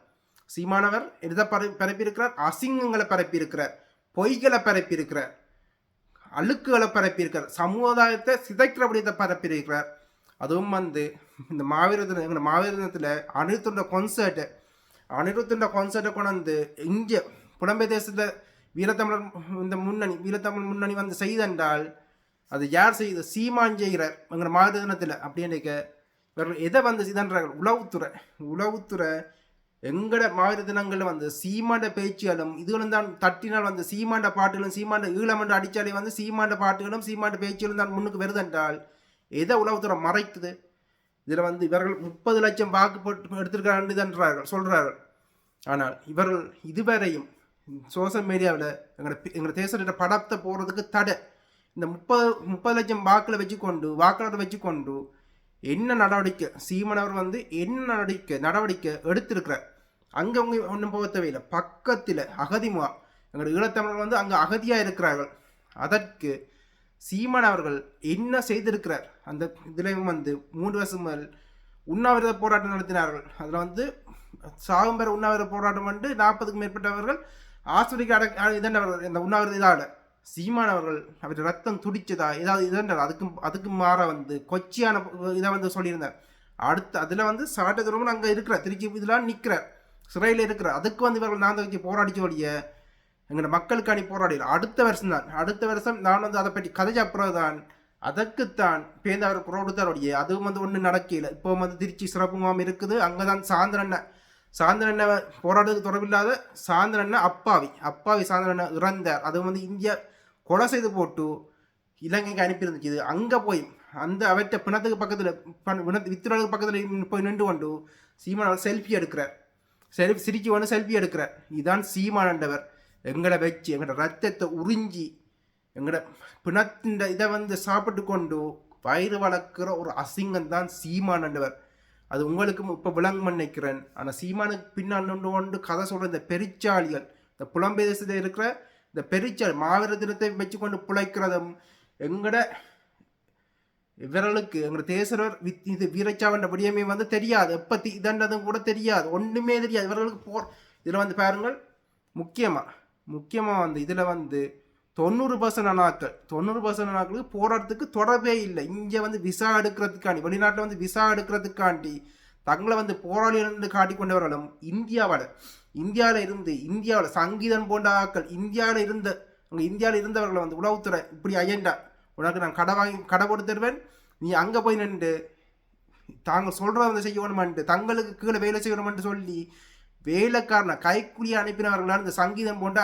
சீமானவர் எதை பரப்பியிருக்கிறார்? அசிங்கங்களை பரப்பியிருக்கிறார், பொய்களை பரப்பியிருக்கிறார், அழுக்குகளை பரப்பியிருக்கிறார், சமுதாயத்தை சிதைக்கிறபடியத்தை பரப்பியிருக்கிறார். அதுவும் வந்து இந்த மாவீரத்தில் அனிருத்தோட கொன்சர்ட்டு அனிருத்தின் கான்சர்ட்டை கொண்டு இங்கே புலம்பெயர் தேசத்தில் வீரத்தமிழர் இந்த வீரத்தமிழ் முன்னணி வந்து செய்தென்றால் அது யார் செய்யுது? சீமான் செய்கிறார் எங்கள் மாத தினத்தில் அப்படின்னு இவர்கள் எதை வந்து இதன்றார்கள்? உளவுத்துறை எங்கட மாவீர தினங்களில் வந்து சீமாண்ட பேச்சுகளும் இதுகளும் தான் தட்டினால் வந்து சீமாண்ட பாட்டுகளும் சீமாண்ட ஈழமன்ற அடிச்சாலே வந்து சீமாண்ட பாட்டுகளும் சீமாண்ட பேச்சுகளும் தான் முன்னுக்கு வருதென்றால் எதை உளவுத்துறை மறைக்குது? இதில் வந்து இவர்கள் 30 லட்சம் வாக்கு போட்டு எடுத்திருக்கிறார்கள் சொல்கிறார்கள். ஆனால் இவர்கள் இதுவரையும் சோசியல் மீடியாவில் எங்களோட தேசத்தோட படத்தை போடுறதுக்கு தடை. இந்த 30 லட்சம் வாக்காளரை வச்சுக்கொண்டு என்ன நடவடிக்கை சீமானவர் வந்து என்ன நடவடிக்கை எடுத்திருக்கிறார்? அங்கே அவங்க ஒன்றும் போக தேவையில்லை. பக்கத்தில் அகதிமா எங்களோட ஈழத்தமிழர்கள் வந்து அங்கே அகதியாக இருக்கிறார்கள். அதற்கு சீமான் அவர்கள் என்ன செய்திருக்கிறார்? அந்த இதில் வந்து 3 வருஷம் முதல் உண்ணாவிரத போராட்டம் நடத்தினார்கள். அதில் வந்து சாகும் பெற உண்ணாவிரத போராட்டம் வந்து 40க்கும் மேற்பட்டவர்கள் ஆஸ்பத்திரிக்கு இதன்றவர்கள். இந்த உண்ணாவிரத இதால் சீமான் அவர்கள் அவர் ரத்தம் துடிச்சதா ஏதாவது இதன்றார். அதுக்கு மாற வந்து கொச்சியான இதை வந்து சொல்லியிருந்தார். அடுத்து அதில் வந்து சாட்ட தூரமும் அங்கே இருக்கிறார், திருச்சி இதெல்லாம் நிற்கிறார், சிறையில் இருக்கிறார். அதுக்கு வந்து இவர்கள் நான் வச்சு போராடிச்ச வழிய எங்களோட மக்களுக்காண்டி போராடினார். அடுத்த வருஷம் நான் வந்து அதை பற்றி கதைச்ச அப்புறம் அதற்குத்தான் பேருந்து அவர் குரல் கொடுத்தார் வழியே அதுவும் வந்து ஒன்றும் நடக்கல. இப்போ வந்து திருச்சி சிறப்பு முகாம் இருக்குது. அங்கே தான் சாந்தரண்ண போராடுறது தொடர்பில்லாத சாந்தரண்ண அப்பாவி சாந்தரண்ண இறந்தார். அதுவும் வந்து இந்தியா கொலை செய்து போட்டு இலங்கைக்கு அனுப்பியிருந்துச்சு. அங்கே போய் அந்த அவற்றை பிணத்துக்கு பக்கத்தில் வித்துறதுக்கு பக்கத்தில் போய் நின்று கொண்டு சீமான் செல்ஃபி எடுக்கிறார். சிரிச்சு வந்து செல்ஃபி எடுக்கிறார். இதுதான் சீமானண்டவர் எங்களை வச்சு எங்களோட ரத்தத்தை உறிஞ்சி எங்களோட பிணத்தின் இதை வந்து சாப்பிட்டு கொண்டு வயிறு வளர்க்குற ஒரு அசிங்கம் தான் சீமானண்டவர். அது உங்களுக்கும் இப்போ விளங்கும் நினைக்கிறேன். ஆனால் சீமானுக்கு பின்னால் கொண்டு கதை சொல்கிற இந்த பெருச்சாளிகள், இந்த புலம்பெயர் தேசத்தில் இருக்கிற இந்த பெருச்சாளி மாவீர தினத்தை வச்சு கொண்டு பிழைக்கிறதும் எங்களோட இவர்களுக்கு எங்களோட தேசர் இது வீரச்சாவண்ட விடியமே வந்து தெரியாது. எப்போ இதன்றதும் கூட தெரியாது, ஒன்றுமே தெரியாது இவர்களுக்கு. இதில் வந்து பாருங்கள், முக்கியமாக வந்து இதில் வந்து 90% அண்ணாக்களுக்கு போராட்டத்துக்கு தொடர்பே இல்லை. இங்கே வந்து விசா எடுக்கிறதுக்காண்டி வெளிநாட்டில் வந்து விசா எடுக்கிறதுக்காண்டி தங்களை வந்து போராளிகள் காட்டிக்கொண்டவர்களும் இந்தியாவில் சங்கீதம் போன்ற ஆக்கள் இந்தியாவில் இருந்தவர்களை வந்து உளவுத்துறை இப்படி அயண்டா உனக்கு நான் கடை போட்டு தருவேன், நீ அங்கே போய் நின்று தாங்கள் சொல்கிறத வந்து செய்யணுமென்ட்டு தங்களுக்கு கீழே வேலை செய்யணுமென்று சொல்லி வேலைக்காரனை கைக்குழியை அனுப்பினவர்களால் இந்த சங்கீதம் போன்ற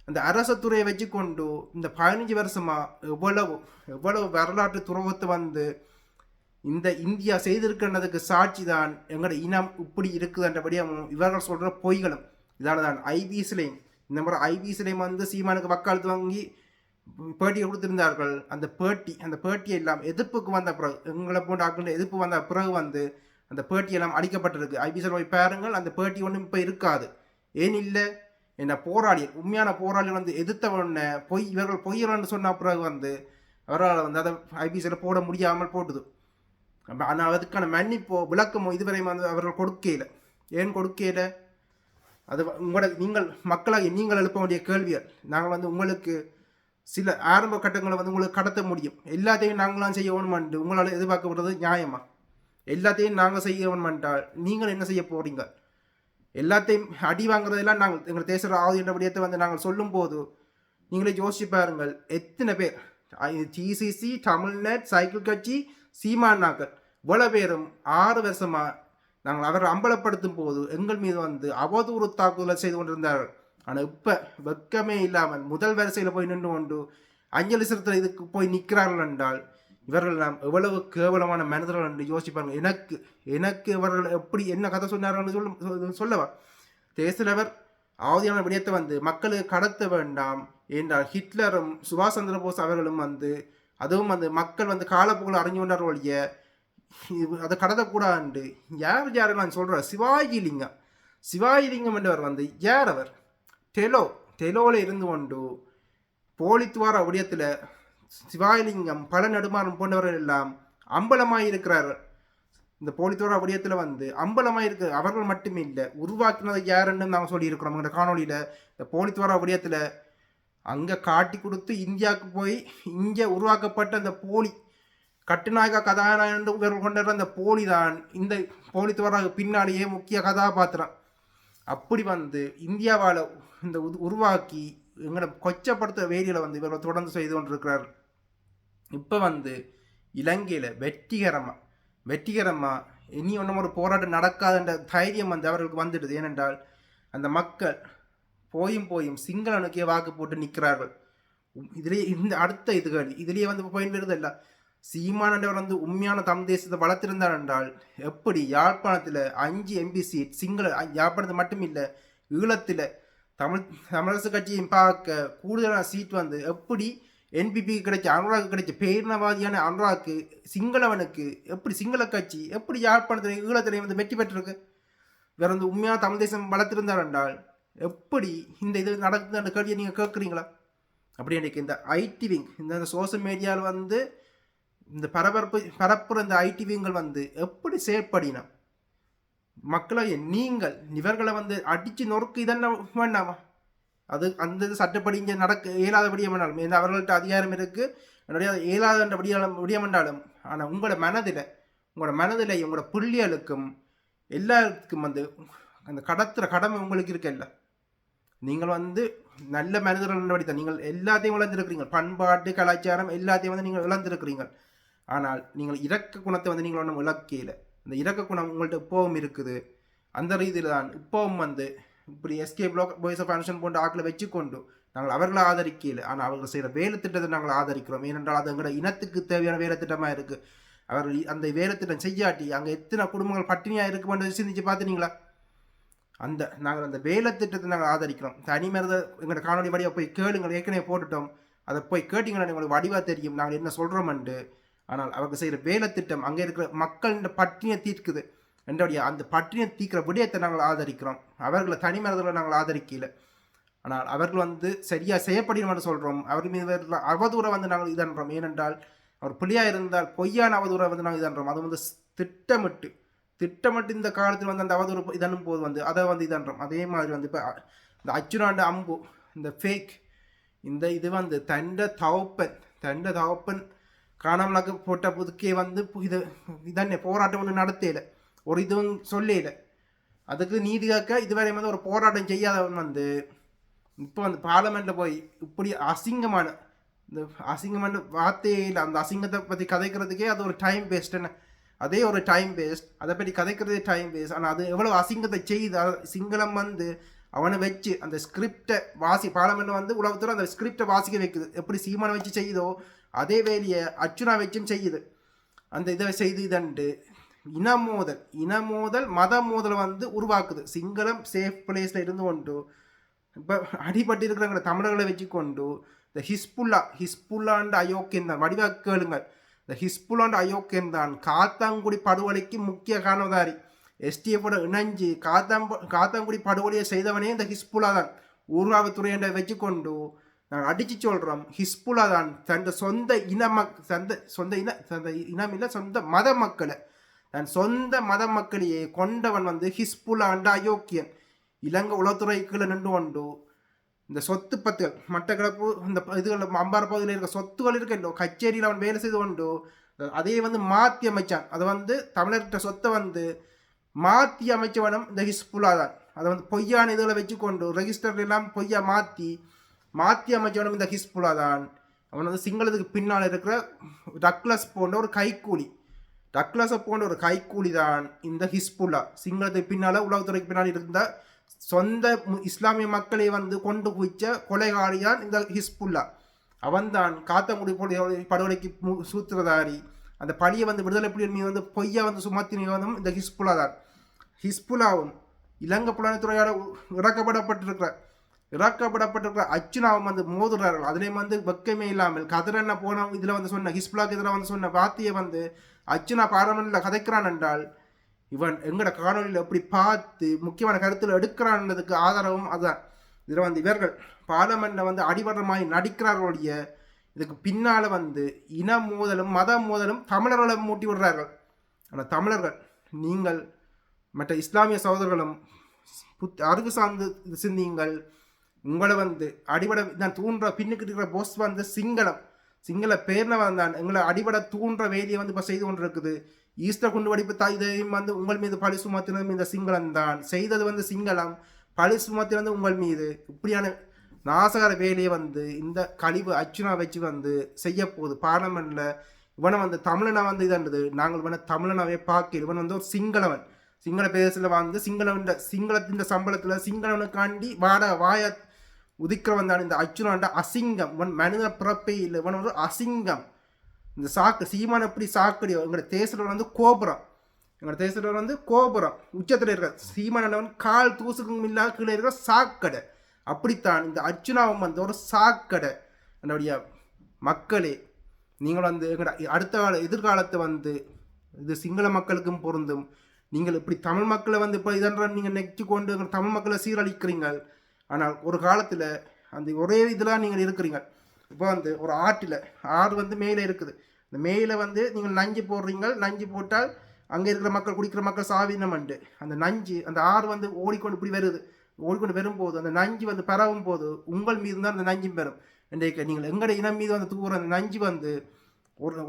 அந்த அரசுத்துறையை வச்சு கொண்டு இந்த 15 வருஷமா எவ்வளவு வரலாற்று துரோகத்தை வந்து இந்த இந்தியா செய்திருக்கிறதுக்கு சாட்சி தான் எங்களோட இனம் இப்படி இருக்குதுன்றபடியும் இவர்கள் சொல்கிற பொய்களும். இதால தான் ஐபிஎஸ்லேயும் இந்த மாதிரி ஐபிஎஸ்லேயும் வந்து சீமானுக்கு வக்காலத்து வாங்கி பேட்டியை கொடுத்திருந்தார்கள். அந்த பேட்டியை எல்லாம் எதிர்ப்புக்கு வந்த பிறகு எங்களை போன்ற ஆட்கள் எதிர்ப்பு வந்த பிறகு வந்து அந்த பேட்டியெல்லாம் அளிக்கப்பட்டிருக்கு. ஐபிஎஸ்ல போய் பாருங்கள், அந்த பேட்டி ஒன்றும் இப்போ இருக்காது. ஏன் இல்லை? என்ன உண்மையான போராளிகள் வந்து எதிர்த்தவன இவர்கள் பொய்யலன்னு சொன்ன பிறகு வந்து அவரால் வந்து அதை ஐபிஎஸ்ல போட முடியாமல் போட்டுது. ஆனால் அதுக்கான மன்னிப்போ விளக்கமோ இதுவரை வந்து அவர்கள் கொடுக்கல. ஏன் கொடுக்கல? அது நீங்கள் மக்களாக நீங்கள் எழுப்ப வேண்டிய கேள்விகள். நாங்கள் வந்து உங்களுக்கு சில ஆரம்ப கட்டங்களை வந்து உங்களுக்கு கடத்த முடியும். எல்லாத்தையும் நாங்களாம் செய்ய வேணுமென்று உங்களால் எதிர்பார்க்கப்படுறது நியாயமா? எல்லாத்தையும் நாங்கள் செய்ய வேணுமென்றால் நீங்கள் என்ன செய்ய போறீங்க? எல்லாத்தையும் அடி வாங்குறதெல்லாம் நாங்கள் எங்கள் தேச ஆகுது என்ற விடயத்தை வந்து நாங்கள் சொல்லும் போது நீங்களே யோசிச்சு பாருங்கள், எத்தனை பேர் டிசிசி, தமிழ்நெட், சைக்கிள் கட்சி, சீமானாக்கள் இவ்வளவு பேரும் 6 வருஷமா நாங்கள் அவரை அம்பலப்படுத்தும் போது எங்கள் மீது வந்து அவதூறு தாக்குதலை செய்து கொண்டிருந்தார்கள். ஆனால் இப்போ வெக்கமே இல்லாமல் முதல் வரிசையில் போய் நின்று கொண்டு அஞ்சலி செலுத்த இதுக்கு போய் நிற்கிறார்கள் என்றால் இவர்கள் நாம் எவ்வளவு கேவலமான மனிதர்கள் என்று யோசிப்பாங்க. எனக்கு இவர்கள் எப்படி என்ன கதை சொன்னார்கள் சொல்லவா? தேசத்தலைவர் அவதியான விடயத்தை வந்து மக்களுக்கு கடத்த வேண்டாம் என்றால் ஹிட்லரும் சுபாஷ் சந்திர போஸ் அவர்களும் வந்து அதுவும் வந்து மக்கள் வந்து காலப்போக்கில் அறிஞ்சு கொண்டார் ஒழிய அதை கடத்தக்கூடாது. யாரெல்லாம் சொல்கிறார்? சிவாஜிலிங்கம் என்றவர் வந்து யார்? அவர் டெலோவில் இருந்து கொண்டு போலித்துவார விடயத்தில் சிவாஜிலிங்கம் பல நெடுமாறன் போன்றவர்கள் எல்லாம் அம்பலமாய் இருக்கிறார்கள். இந்த போலித்துவார விடயத்தில் வந்து அம்பலமாய் இருக்கு. அவர்கள் மட்டுமே இல்லை, உருவாக்கினது யாருன்னு நாங்கள் சொல்லியிருக்கிறோம் எங்களோட காணொலியில். இந்த போலித்துவார விடயத்தில் அங்கே காட்டி கொடுத்து இந்தியாவுக்கு போய் இங்கே உருவாக்கப்பட்ட அந்த போலி கட்டுநாயகா கதாநாயகன் என்று இவர்கள் கொண்டிருந்த அந்த போலி தான் இந்த போலி துவராக பின்னாலேயே முக்கிய கதாபாத்திரம். அப்படி வந்து இந்தியாவால் இந்த உருவாக்கி எங்களை கொச்சப்படுத்த வேலையில் வந்து இவர்கள் தொடர்ந்து செய்து கொண்டிருக்கிறார். இப்போ வந்து இலங்கையில் வெற்றிகரமாக இனி ஒன்றும் ஒரு போராட்டம் நடக்காதுன்ற தைரியம் வந்து அவர்களுக்கு வந்துடுது. ஏனென்றால் அந்த மக்கள் போயும் சிங்களனுக்கே வாக்கு போட்டு நிற்கிறார்கள். இதிலே இந்த அடுத்த இதுலேயே வந்து போயின்னு வருது. சீமானவர் வந்து உண்மையான தமிழ் தேசத்தை வளர்த்திருந்தார் என்றால் எப்படி யாழ்ப்பாணத்தில் 5 MP சீட் சிங்கள யாழ்ப்பாணத்தில் மட்டும் இல்லை ஈழத்தில் தமிழரசு கட்சியும் பார்க்க கூடுதலான சீட் வந்து எப்படி NPP கிடைச்ச அனுராக்கு கிடைச்ச பேரினவாதியான அனுராக்கு சிங்களவனுக்கு எப்படி சிங்கள கட்சி எப்படி யாழ்ப்பாணத்தில் ஈழத்திலே வந்து வெற்றி பெற்றிருக்கு. வேற வந்து உண்மையான தமிழ் தேசம் வளர்த்திருந்தார் என்றால் எப்படி இந்த இது நடக்குது அந்த கேள்வியை நீங்கள் கேட்குறீங்களா? அப்படி எனக்கு இந்த ஐடி விங் இந்த சோசியல் மீடியாவில் வந்து இந்த பரப்புற இந்த ஐடி விங்கள் வந்து எப்படி செயற்படினா மக்களை நீங்கள் இவர்களை வந்து அடித்து நொறுக்கு இதெல்லாம் வேண்டாமா? அது அந்த சட்டப்படி இங்கே நடக்க இயலாதபடியே வேண்டாலும் இந்த அவர்கள்ட்ட அதிகாரம் இருக்குது என்னுடைய இயலாத விடியமென்றாலும் ஆனால் உங்களோட மனதில் உங்களோட புள்ளிகளுக்கும் எல்லாருக்கும் வந்து அந்த கடத்துகிற கடமை உங்களுக்கு இருக்கல்ல. நீங்கள் வந்து நல்ல மனிதர்கள் தான் நீங்கள் எல்லாத்தையும் இழந்திருக்கிறீங்க. பண்பாட்டு கலாச்சாரம் எல்லாத்தையும் வந்து நீங்கள் இழந்திருக்கிறீங்க. ஆனால் நீங்கள் இரக்க குணத்தை வந்து நீங்கள் ஒன்றும் இழக்கையில் இந்த இரக்க குணம் உங்கள்கிட்ட இப்போவும் இருக்குது. அந்த ரீதியில் தான் இப்போவும் வந்து இப்படி எஸ்கே பாய்ஸ் ஆஃப் ஃபங்க்ஷன் போன்ற ஆக்களை வச்சுக்கொண்டு நாங்கள் அவர்களை ஆதரிக்கல. ஆனால் அவர்கள் செய்கிற வேலை திட்டத்தை நாங்கள் ஆதரிக்கிறோம். ஏனென்றால் அது எங்களோட இனத்துக்கு தேவையான வேலை திட்டமாக இருக்குது. அவர்கள் அந்த வேலை திட்டம் செய்யாட்டி அங்கே எத்தனை குடும்பங்கள் பட்டினியாக இருக்குமென்று சிந்திச்சு பார்த்துனீங்களா? நாங்கள் அந்த வேலை திட்டத்தை நாங்கள் ஆதரிக்கிறோம். தனிமரத எங்களோட காணொலி வழியாக போய் கேளுங்கள், ஏற்கனவே போட்டுட்டோம். அதை போய் கேட்டிங்கன்னா உங்களுக்கு வடிவாக தெரியும் நாங்கள் என்ன சொல்கிறோம்ண்டு. ஆனால் அவர்கள் செய்கிற வேலை திட்டம் அங்கே இருக்கிற மக்கள் பட்டினியை தீர்க்குது என்றபடியா அந்த பட்டினியை தீர்க்கிற விடயத்தை நாங்கள் ஆதரிக்கிறோம். அவர்களை தனிமரதங்களை நாங்கள் ஆதரிக்கல. ஆனால் அவர்கள் வந்து சரியாக செய்யப்படணும்னு சொல்கிறோம். அவர்கள் மீது அவதூறை வந்து நாங்கள் இதன்றோம். ஏனென்றால் அவர் பிள்ளையாக இருந்தால் பொய்யான அவதூறை வந்து நாங்கள் இதன்றோம். அது வந்து திட்டமிட்டு இந்த காலத்தில் வந்து அந்த அவதூறு இதன்னும் போது வந்து அதை வந்து இதன்றோம். அதே மாதிரி வந்து இப்போ இந்த அச்சுராண்ட அம்பு இந்த ஃபேக் இந்த இது வந்து தண்ட தகப்பன் காணாமலாக்க போட்ட புதுக்கே வந்து இதன்னே போராட்டம் ஒன்று நடத்தையில் ஒரு இதுவும் சொல்லல. அதுக்கு நீதி காக்க இதுவரை வந்து ஒரு போராட்டம் செய்யாதவன் வந்து இப்போ வந்து பார்லமெண்ட்டில் போய் இப்படி அசிங்கமான வார்த்தையே இல்லை. அந்த அசிங்கத்தை பற்றி கதைக்கிறதுக்கே அது ஒரு டைம் வேஸ்ட்டுன்னு அதே ஒரு டைம் வேஸ்ட். அதை பற்றி கதைக்கிறதே டைம் வேஸ்ட். ஆனால் அது எவ்வளோ அசிங்கத்தை செய்து சிங்களம் வந்து அவனை வச்சு அந்த ஸ்கிரிப்டை பார்லமெண்ட்டில் வந்து உலகத்தோட அந்த ஸ்கிரிப்டை வாசிக்க வைக்குது. எப்படி சீமானை வச்சு செய்யுதோ அதே வேலையை அச்சுனா வச்சும் செய்யுது. அந்த இதை செய்து இதண்டு இனமோதல் மத மோதல் வந்து உருவாக்குது. சிங்களம் சேஃப் பிளேஸில் இருந்து கொண்டு இப்போ அடிபட்டு இருக்கிறவங்க தமிழர்களை வச்சு கொண்டு இந்த ஹிஸ்புல்லாண்ட அயோக்கியம் தான் வடிவாக கேளுங்கள். இந்த ஹிஸ்புல்லாண்ட அயோக்கியம் தான் காத்தாங்குடி படுகொலைக்கு முக்கிய காரணதாரி. STFோட இணைஞ்சு காத்தாங்குடி படுகொலையை செய்தவனே இந்த ஹிஸ்புல்லா தான். ஊர்காவத்துறை என்ற வச்சு கொண்டு நாங்கள் அடித்து சொல்கிறோம். ஹிஸ்புல்லா தான் தன் சொந்த சொந்த மத மக்களை தன் சொந்த மத மக்களையே கொண்டவன் வந்து ஹிஸ்புல்லாண்ட அயோக்கியன். இலங்கை உளவுத்துறைக்குள்ள நின்று கொண்டு இந்த சொத்து பத்துகள் மட்டக்களப்பு இந்த இதுகள் அம்பாறை பகுதியில் இருக்கிற சொத்துகள் இருக்கோ கச்சேரியில் அவன் வேலை செய்து கொண்டு அதையே வந்து மாற்றி அமைச்சான். அதை வந்து தமிழர்கிட்ட சொத்தை வந்து மாற்றி அமைச்சவனும் இந்த ஹிஸ்புல்லா தான். அதை வந்து பொய்யான இதில் வச்சு கொண்டு ரெஜிஸ்டர் எல்லாம் பொய்யா மாற்றி அமைச்சவனும் இந்த ஹிஸ்புல்லா தான். அவன் வந்து சிங்களத்துக்கு பின்னால் இருக்கிற டக்ளஸை போன்ற ஒரு கைக்கூலி தான் இந்த ஹிஸ்புல்லா. சிங்களத்துக்கு பின்னால் உளவுத்துறைக்கு பின்னால் இருந்த சொந்த இஸ்லாமிய மக்களை வந்து கொண்டு குவிச்ச கொலைகாரியான் இந்த ஹிஸ்புல்லா. அவன்தான் காத்தாங்குடி படுகொலைக்கு சூத்திரதாரி. அந்த பழியை வந்து விடுதலை புலிகள் மீது வந்து பொய்யா வந்து சுமத்தினதும் இந்த ஹிஸ்புல்லா தான். ஹிஸ்புல்லாவும் இலங்கை புலனாய்வுத்துறையால் இறக்கப்படப்பட்டிருக்கிற அச்சுனாவும் வந்து மோதுறார்கள். அதுலேயும் வந்து வெக்கமே இல்லாமல் கதிரண்ண போன இதில் வந்து சொன்ன ஹிஸ்புல்லாக்கு இதில் வந்து சொன்ன வார்த்தையை வந்து அச்சுனா பார்லமெண்ட்டில் கதைக்கிறான் என்றால் இவன் எங்களோட காணொலியில் எப்படி பார்த்து முக்கியமான கருத்தில் எடுக்கிறான்றதுக்கு ஆதாரமும் அதுதான். இதில் வந்து இவர்கள் பார்லமெண்ட்டில் வந்து அடிபடுறமாய் நடிக்கிறார்களுடைய இதுக்கு பின்னால் வந்து இன மோதலும் மத மோதலும் தமிழர்களை மூட்டி விடுறார்கள். ஆனால் தமிழர்கள் நீங்கள் மற்ற இஸ்லாமிய சகோதரர்களும் அறிவு சார்ந்து சிந்தியுங்கள். உங்களை வந்து அடிபட நான் தூண்டுற பின்னுக்கு இருக்கிற போஸ் வந்து சிங்கள பேர்னவன் தான் எங்களை அடிபட தூண்டுற வேலையை வந்து இப்போ செய்து கொண்டிருக்குது. ஈஸ்டர் குண்டு வெடிப்பு இதையும் வந்து உங்கள் மீது பழி சுமத்தினதும் இந்த சிங்களம் தான் செய்தது வந்து சிங்களம், பழி சுமத்தினது உங்கள் மீது. இப்படியான நாசகர வேலையை வந்து இந்த கழிவு அச்சுனா வச்சு வந்து செய்ய போகுது பார்லமெண்ட்ல. இவனை வந்து தமிழனை வந்து இதன்றது நாங்கள் இவனை தமிழனாவே பார்க்கல. இவன் வந்து ஒரு சிங்களவன், சிங்கள பேசுல வந்து சிங்களத்தின் சம்பளத்தில் சிங்களவனுக்காண்டி வாய உதிக்கிறவன் தான் இந்த அச்சுனாண்ட அசிங்கம். இவன் மனித பிறப்பே இல்லை, இவன் ஒரு அசிங்கம். இந்த சாக்கு சீமான எப்படி சாக்கடியோ எங்களோட தேசத்தில் வந்து கோபுரம், எங்களோட தேசத்தில் வந்து கோபுரம் உச்சத்தில் இருக்கிற சீமானவன் கால் தூசுக்கும் இல்லாத கீழே இருக்கிற சாக்கடை. அப்படித்தான் இந்த அர்ச்சுனாவும் வந்து ஒரு சாக்கடை. என்னுடைய மக்களே, நீங்கள் வந்து எங்களோட அடுத்த எதிர்காலத்தை வந்து இது சிங்கள மக்களுக்கும் பொருந்தும். நீங்கள் இப்படி தமிழ் மக்களை வந்து இப்போ இதென்ற நீங்கள் நெச்சு கொண்டு எங்கள் தமிழ் மக்களை சீரழிக்கிறீங்க. ஆனால் ஒரு காலத்தில் அந்த ஒரே இதில் நீங்கள் இருக்கிறீங்க. இப்போ வந்து ஒரு ஆறு வந்து மேலே இருக்குது. இந்த மேலே வந்து நீங்கள் நஞ்சு போடுறீங்க. நஞ்சு போட்டால் அங்கே இருக்கிற மக்கள் குடிக்கிற மக்கள் சாவினமண்டு அந்த நஞ்சு அந்த ஆறு வந்து ஓடிக்கொண்டு இப்படி வருது. ஓடிக்கொண்டு வரும்போது அந்த நஞ்சு வந்து பரவும் போது உங்கள் மீது தான் அந்த நஞ்சும் பெறும். இன்றைக்கு நீங்கள் எங்களுடைய இனம் மீது வந்து தூர அந்த நஞ்சு வந்து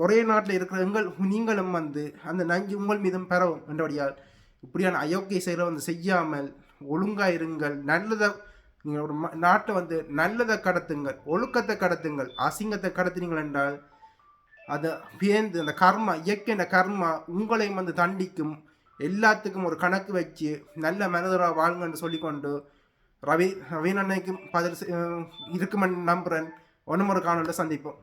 ஒரே நாட்டில் இருக்கிற நீங்களும் வந்து அந்த நஞ்சு உங்கள் மீதும் பரவும் என்றபடியால் இப்படியான அயோக்கிய செயலை வந்து செய்யாமல் ஒழுங்காக இருங்கள். நல்லதை நீங்கள் ஒரு நாட்டை வந்து நல்லதை கடத்துங்கள், ஒழுக்கத்தை கடத்துங்கள். அசிங்கத்தை கடத்தினீங்கள் என்றால் அதை பேர்ந்து அந்த கர்மா இயற்கை கர்மா உங்களையும் வந்து தண்டிக்கும். எல்லாத்துக்கும் ஒரு கணக்கு வச்சு நல்ல மனிதராக வாழுங்கன்னு சொல்லிக்கொண்டு ரவீன் அன்னைக்கும் பதில் இருக்குமென்னு நம்புகிறேன். ஒன்றும் ஒரு காணொலியில் சந்திப்போம்.